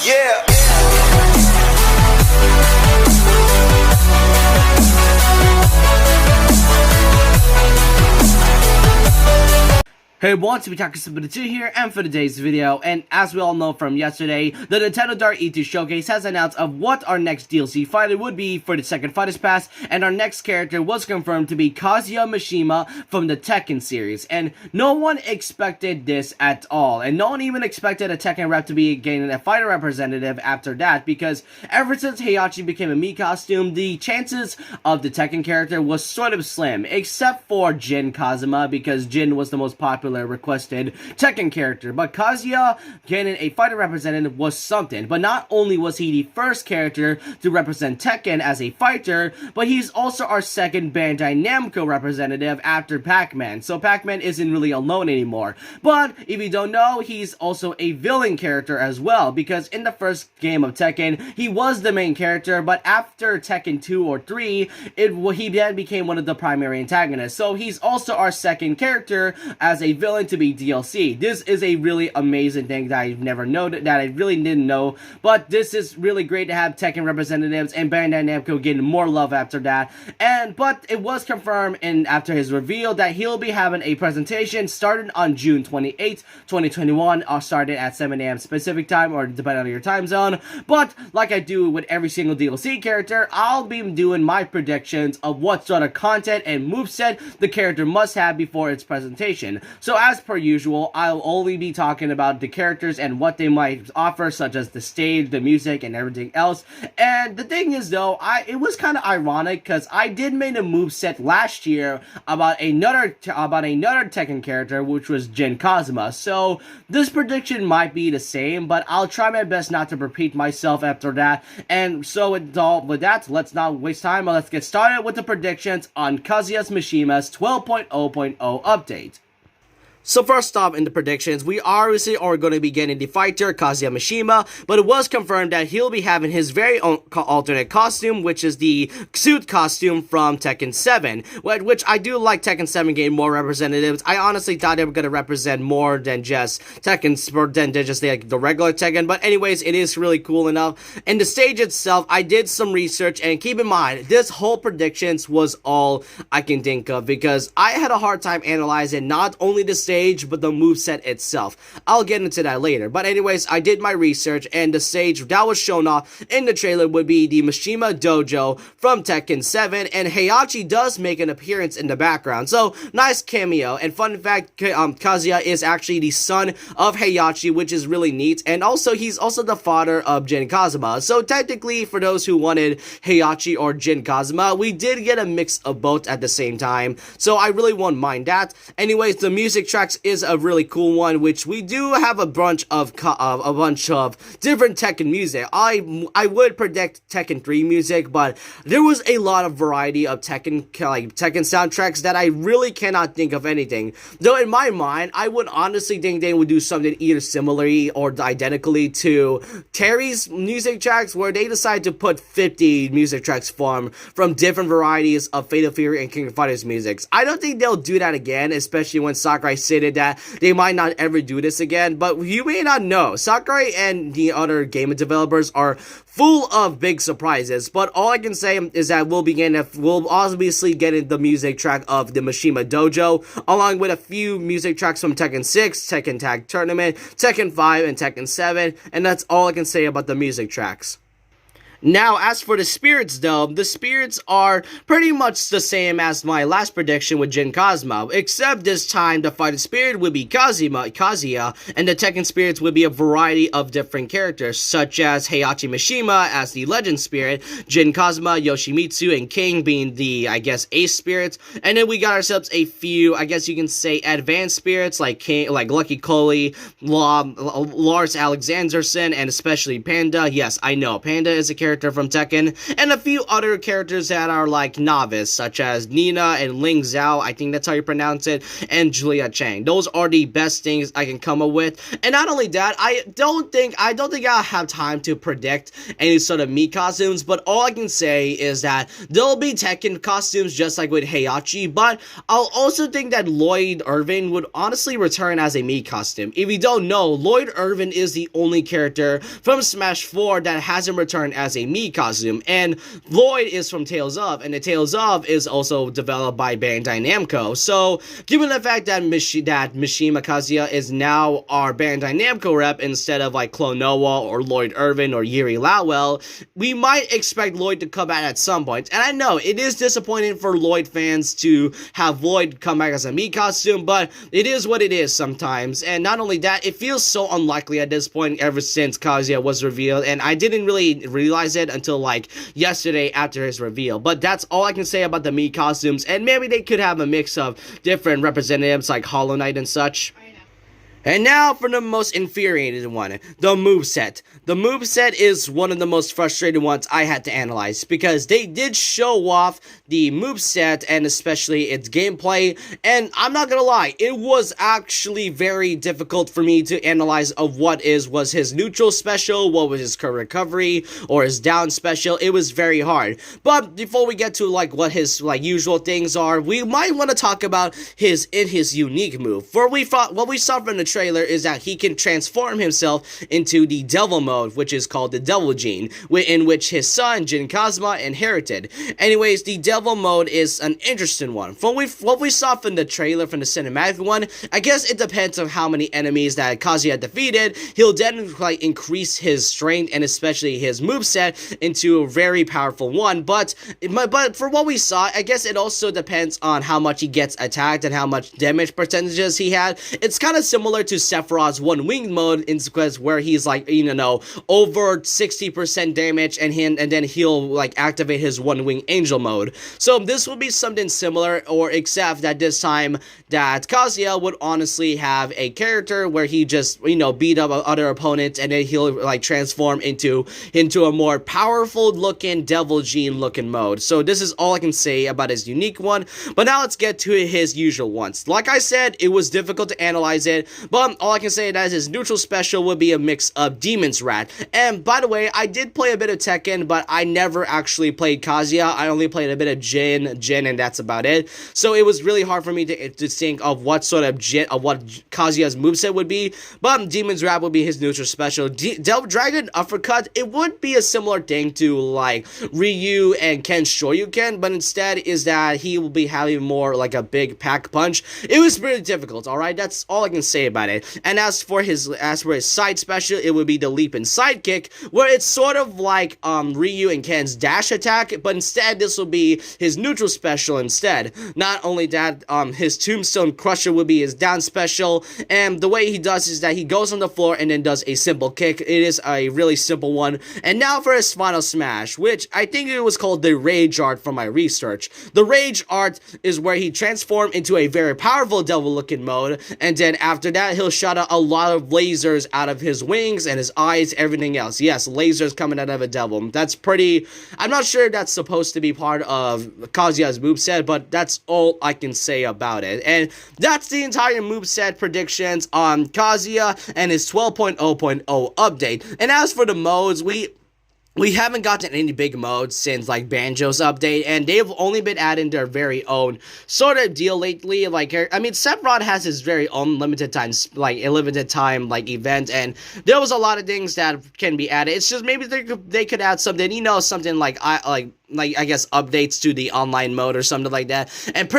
Yeah. Hey everyone, it's TEKKEN here, and for today's video, and as we all know from yesterday, the Nintendo Direct E3 Showcase has announced of what our next DLC fighter would be for the second Fighters Pass, and our next character was confirmed to be Kazuya Mishima from the Tekken series, and no one expected this at all, and no one even expected a Tekken rep to be gaining a fighter representative after that, because ever since Heihachi became a Mii costume, the chances of the Tekken character was sort of slim, except for Jin Kazuma, because Jin was the most popular requested Tekken character, but Kazuya getting a fighter representative was something. But not only was he the first character to represent Tekken as a fighter, but he's also our second Bandai Namco representative after Pac-Man, so Pac-Man isn't really alone anymore. But if you don't know, he's also a villain character as well, because in the first game of Tekken, he was the main character, but after Tekken 2 or 3, he then became one of the primary antagonists, so he's also our second character as a villain to be DLC. This is a really amazing thing that I've never noted, that I really didn't know, but this is really great to have Tekken representatives and Bandai Namco getting more love after that. But it was confirmed after his reveal that he'll be having a presentation starting on June 28th, 2021, starting at 7 AM Pacific time, or depending on your time zone. But like I do with every single DLC character, I'll be doing my predictions of what sort of content and moveset the character must have before its presentation. So as per usual, I'll only be talking about the characters and what they might offer, such as the stage, the music, and everything else. And the thing is though, it was kind of ironic because I did make a moveset last year about another Tekken character, which was Jin Kazuma. So this prediction might be the same, but I'll try my best not to repeat myself after that. And so with that, let's not waste time. Let's get started with the predictions on Kazuya Mishima's 12.0.0 update. So first off, in the predictions, we obviously are going to be getting the fighter, Kazuya Mishima, but it was confirmed that he'll be having his very own alternate costume, which is the suit costume from Tekken 7, which I do like Tekken 7 getting more representatives. I honestly thought they were going to represent more than just Tekken, than just like the regular Tekken, but anyways, it is really cool enough. And the stage itself, I did some research, and keep in mind, this whole predictions was all I can think of, because I had a hard time analyzing not only the stage, but the moveset itself. I'll get into that later. But anyways, I did my research, and the stage that was shown off in the trailer would be the Mishima Dojo from Tekken 7, and Heihachi does make an appearance in the background. So, nice cameo. And fun fact, Kazuya is actually the son of Heihachi, which is really neat, and also he's also the father of Jin Kazuma. So technically, for those who wanted Heihachi or Jin Kazuma, we did get a mix of both at the same time, so I really won't mind that. Anyways, the music tracks is a really cool one, which we do have a bunch of different Tekken music. I would predict Tekken 3 music, but there was a lot of variety of Tekken soundtracks that I really cannot think of anything. Though in my mind, I would honestly think they would do something either similarly or identically to Terry's music tracks, where they decide to put 50 music tracks from different varieties of Fatal Fury and King of Fighters musics. I don't think they'll do that again, especially when Sakurai stated that they might not ever do this again, but you may not know. Sakurai and the other game developers are full of big surprises, but all I can say is that we'll obviously get the music track of the Mishima Dojo, along with a few music tracks from Tekken 6, Tekken Tag Tournament, Tekken 5, and Tekken 7, and that's all I can say about the music tracks. Now, as for the spirits though, the spirits are pretty much the same as my last prediction with Jin Kazuma, except this time the fighting spirit would be Kazuya, and the Tekken spirits would be a variety of different characters, such as Heihachi Mishima as the legend spirit, Jin Kazuma, Yoshimitsu, and King being the, I guess, ace spirits, and then we got ourselves a few, I guess you can say, advanced spirits like Lucky Coley, Lars Alexanderson, and especially Panda. Yes, I know, Panda is a character character from Tekken, and a few other characters that are like novice, such as Nina and Ling Zhao, I think that's how you pronounce it, and Julia Chang. Those are the best things I can come up with. And not only that, I don't think I'll have time to predict any sort of Mii costumes, but all I can say is that there'll be Tekken costumes just like with Heihachi, but I'll also think that Lloyd Irvin would honestly return as a Mii costume. If you don't know, Lloyd Irvin is the only character from Smash 4 that hasn't returned as a Mii costume, and Lloyd is from Tales of, and the Tales of is also developed by Bandai Namco. So, given the fact that Mishima Kazuya is now our Bandai Namco rep instead of like Klonoa or Lloyd Irvin or Yuri Lawell, we might expect Lloyd to come back at some point. And I know it is disappointing for Lloyd fans to have Lloyd come back as a Mii costume, but it is what it is sometimes. And not only that, it feels so unlikely at this point ever since Kazuya was revealed, and I didn't really realize it until like yesterday after his reveal. But that's all I can say about the Mii costumes, and maybe they could have a mix of different representatives like Hollow Knight and such. And now for the most infuriating one, the moveset. The moveset is one of the most frustrating ones I had to analyze, because they did show off the moveset and especially its gameplay, and I'm not gonna lie, it was actually very difficult for me to analyze of what was his neutral special, what was his recovery, or his down special. It was very hard. But before we get to like what his like usual things are, we might want to talk about his unique move. What we saw from the trailer is that he can transform himself into the devil mode, which is called the devil gene, in which his son Jin Kazuma inherited. Anyways, the devil mode is an interesting one. From what we saw from the trailer, from the cinematic one, I guess it depends on how many enemies that Kazuya defeated. He'll then like increase his strength and especially his moveset into a very powerful one, but for what we saw, I guess it also depends on how much he gets attacked and how much damage percentages he had. It's kind of similar to Sephiroth's one wing mode, in where he's like, you know, over 60% damage, and then he'll like activate his one wing angel mode. So this will be something similar, or except that this time that Kazuya would honestly have a character where he just, you know, beat up other opponents, and then he'll like transform into a more powerful looking devil gene looking mode. So this is all I can say about his unique one. But now let's get to his usual ones. Like I said, it was difficult to analyze it, but all I can say is his neutral special would be a mix of Demon's Wrath. And by the way, I did play a bit of Tekken, but I never actually played Kazuya. I only played a bit of Jin, and that's about it. So it was really hard for me to think of what sort of what Kazuya's moveset would be. But Demon's Wrath would be his neutral special. Dragon Uppercut, it would be a similar thing to like Ryu and Ken's Shoryuken, but instead is that he will be having more like a big pack punch. It was pretty difficult, alright? That's all I can say about it. And as for his side special, it would be the Leap and Sidekick, where it's sort of like Ryu and Ken's dash attack, but instead this will be his neutral special instead. Not only that, his Tombstone Crusher would be his down special, and the way he does is that he goes on the floor and then does a simple kick. It is a really simple one. And now for his final smash, which I think it was called the Rage Art from my research. The Rage Art is where he transformed into a very powerful devil looking mode, and then after that he'll shot out a lot of lasers out of his wings and his eyes, everything else. Yes, lasers coming out of a devil. That's pretty, I'm not sure if that's supposed to be part of Kazuya's moveset, but that's all I can say about it. And that's the entire moveset predictions on Kazuya and his 12.0.0 update. And as for the modes, we haven't gotten any big modes since like Banjo's update, and they've only been adding their very own sort of deal lately. Like, I mean, Sephiroth has his very own limited time event, and there was a lot of things that can be added. It's just maybe they could add something, you know, something like I guess updates to the online mode or something like that, and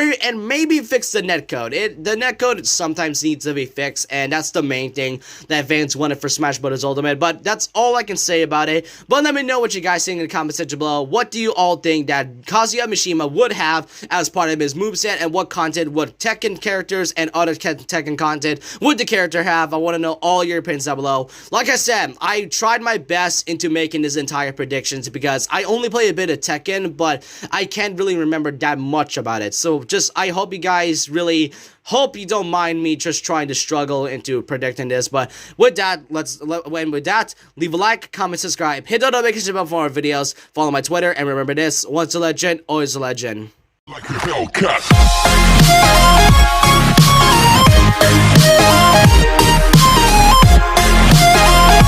maybe fix the netcode. The netcode sometimes needs to be fixed, and that's the main thing that fans wanted for Smash Bros. Ultimate. But that's all I can say about it. But let me know what you guys think in the comment section below. What do you all think that Kazuya Mishima would have as part of his moveset, and what content would Tekken characters and other Tekken content would the character have? I want to know all your opinions down below. Like I said, I tried my best into making this entire predictions because I only play a bit of Tekken Tekken, but I can't really remember that much about it. So just, I hope you guys really, hope you don't mind me just trying to struggle into predicting this. But with that, leave a like, comment, subscribe, hit the notification bell for more videos, follow my Twitter, and remember this: once a legend, always a legend. Like a Hellcat.